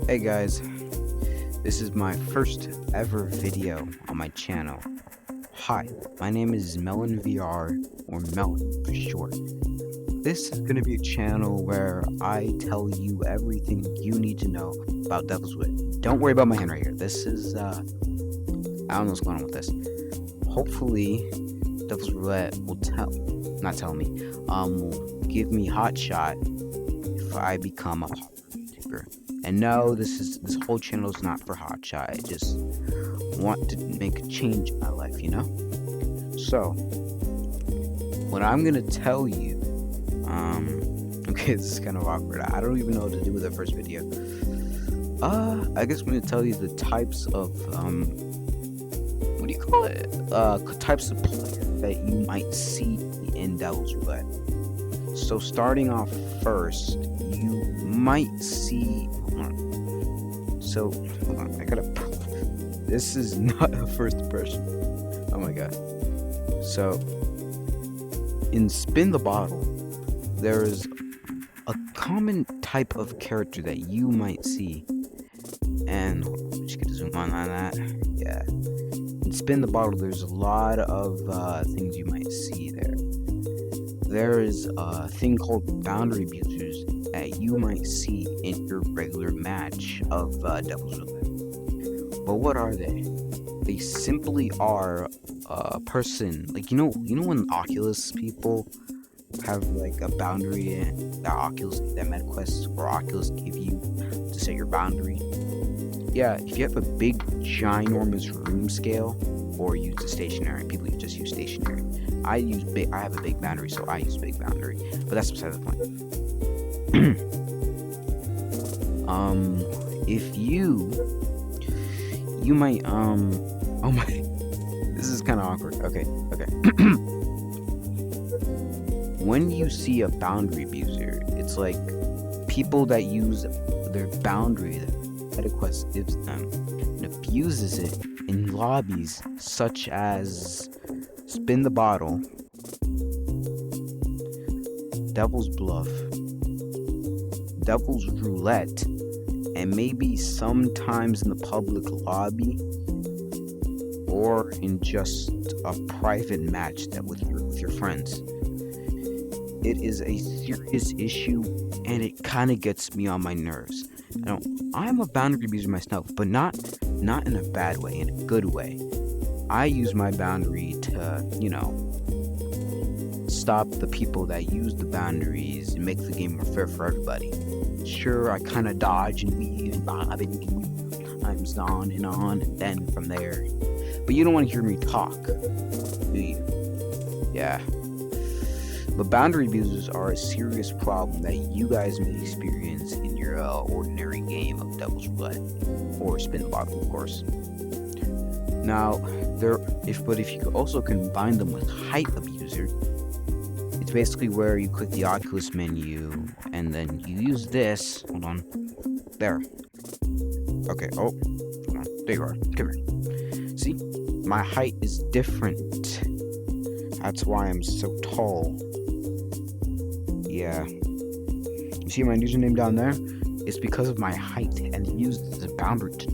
Hey guys, this is my first ever video on my channel. Hi, my name is Melon VR, or Melon for short. This is going to be a channel where I tell you everything you need to know about Devil's Roulette. Don't worry about my hand right here. This is, I don't know what's going on with this. Hopefully, Devil's Roulette will will give me hot shot if I become a YouTuber. And no, this whole channel is not for hotshot. I just want to make a change in my life, you know? So, what I'm gonna tell you, okay, this is kind of awkward. I don't even know what to do with the first video. I guess I'm gonna tell you the types of, what do you call it? Types of players that you might see in Devil's Roulette. So, starting off first, you might see. So, hold on, this is not a first impression. Oh my god. So, in Spin the Bottle, there's a common type of character that you might see. And, I'm just gonna zoom on that. Yeah. In Spin the Bottle, there's a lot of things you might see there. There is a thing called boundary abusers that you might see in your regular match of Devil's Roulette. But what are they? They simply are a person, like you know when Oculus people have like a boundary that MetaQuest or Oculus give you to set your boundary. Yeah, if you have a big ginormous room scale or use the stationary, people just use stationary. I have a big boundary, so I use big boundary. But that's beside the point. If you might, oh my, this is kind of awkward. Okay. When you see a boundary abuser, it's like people that use their boundary that MetaQuest gives them and abuses it in lobbies such as Spin the Bottle, Devil's Bluff, Devil's Roulette, and maybe sometimes in the public lobby or in just a private match that with your friends. It is a serious issue and it kind of gets me on my nerves. Now, I'm a boundary abuser myself, but not in a bad way, in a good way. I use my boundary to, stop the people that use the boundaries and make the game more fair for everybody. Sure, I kind of dodge and weave and bob and times on, and then from there. But you don't want to hear me talk, do you? Yeah. But boundary abusers are a serious problem that you guys may experience in your ordinary game of Devil's Roulette or Spin the Bottle, of course. Now, if you also combine them with height abuser, it's basically where you click the Oculus menu and then you use this. Hold on. There. Okay. Oh, hold on. There you are. Come here. See, my height is different. That's why I'm so tall. Yeah. You see my username down there? It's because of my height and it uses a boundary to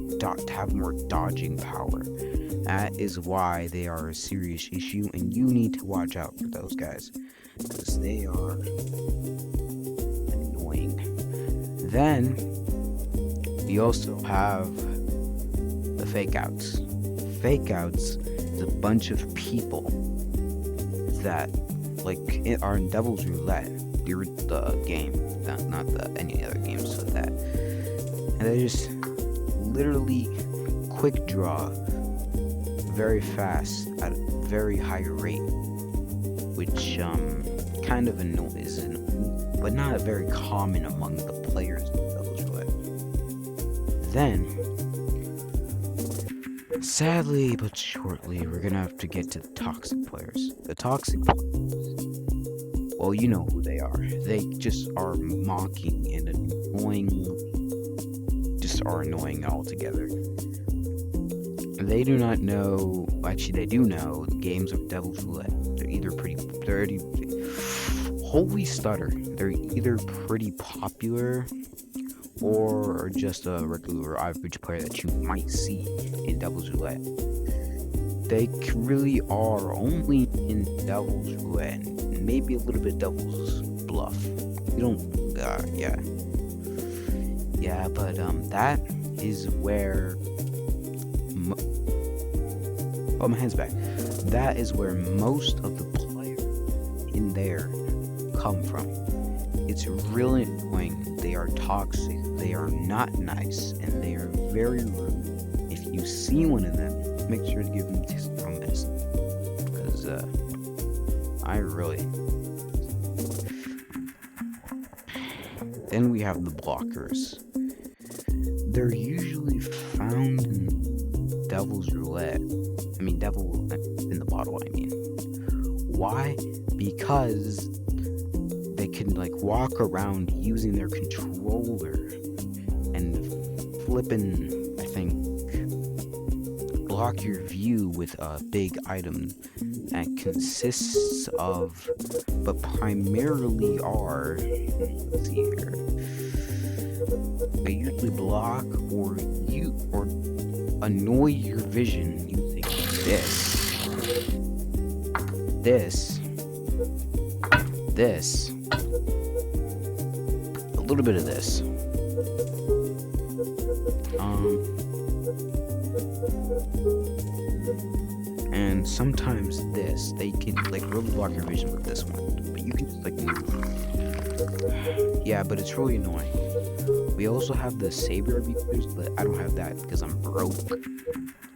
have more dodging power. That is why they are a serious issue, and you need to watch out for those guys, because they are annoying. Then, we also have the fake outs. Fake outs is a bunch of people that, are in Devil's Roulette, the game, not any other games like that. And they just literally quick draw very fast at a very high rate, which kind of annoys, but not very common among the players of Devil's Roulette. Then, sadly but shortly, we're gonna have to get to the toxic players. The toxic players, well, you know who they are. They just are mocking and annoying altogether. They do not know, actually they do know the games of Devil's Roulette. Holy stutter. They're either pretty popular or just a regular or average player that you might see in Devil's Roulette. They really are only in Devil's Roulette and maybe a little bit Devil's Bluff. You don't, yeah, but that is where. Oh, my hand's back. That is where most of the players in there come from. It's really annoying. They are toxic. They are not nice, and they are very rude. If you see one of them, make sure to give them some medicine, because I really. Then we have the blockers. They're usually found in Devil's Roulette. I mean, Devil in the bottle. I mean, why? Because they can like walk around using their controller and flipping, I think, block your view with a big item that consists of, but primarily are, let's see here, they usually block or annoy your vision using this, a little bit of this, and sometimes this. They can like really block your vision with this one, but you can just like move. Yeah, but it's really annoying. We also have the saber abusers, but I don't have that because I'm broke,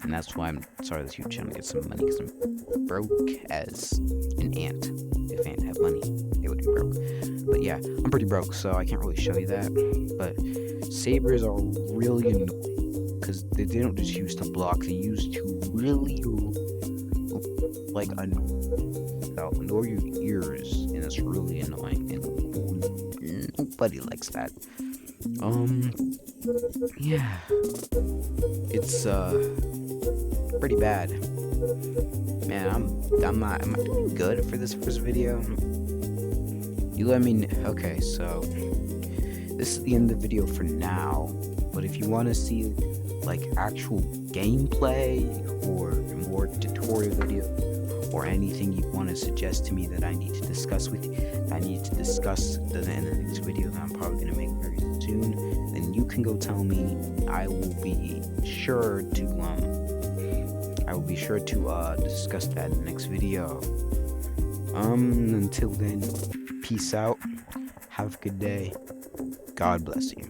and that's why I'm starting this YouTube channel to get some money, because I'm broke as an ant. If ant had money, they would be broke. But yeah, I'm pretty broke, so I can't really show you that. But sabers are really annoying because they don't just use to block; they use to really like annoy your ears, and it's really annoying. And nobody likes that. Yeah, it's pretty bad, man. Am I doing good for this first video? You let me know. Okay, so this is the end of the video for now, but if you want to see like actual gameplay or more tutorial videos or anything you want to suggest to me that I need to discuss with you, in the next video that I'm probably going to make very soon, then you can go tell me. I will be sure to discuss that in the next video. Until then, peace out. Have a good day. God bless you.